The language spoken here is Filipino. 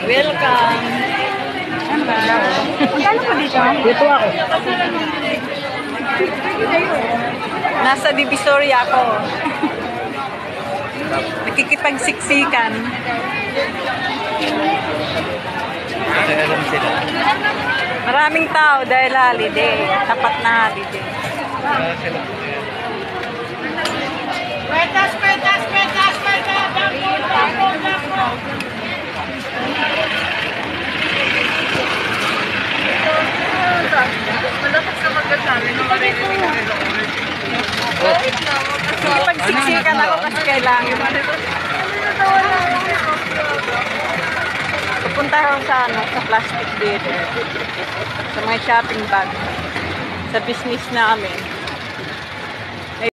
Welcome. Magkano po dito? Dito ako. Nasa Divisoria ako. Nakikipagsiksikan. Alam sila. Maraming tao dahil holiday. Tapat na holiday. Sila. Petas! Malapit sa magkasali. Nakikipagsiksikan ako kasi kailangan. Pupunta ako sa plastic theater. Sa mga shopping bag. Sa business namin.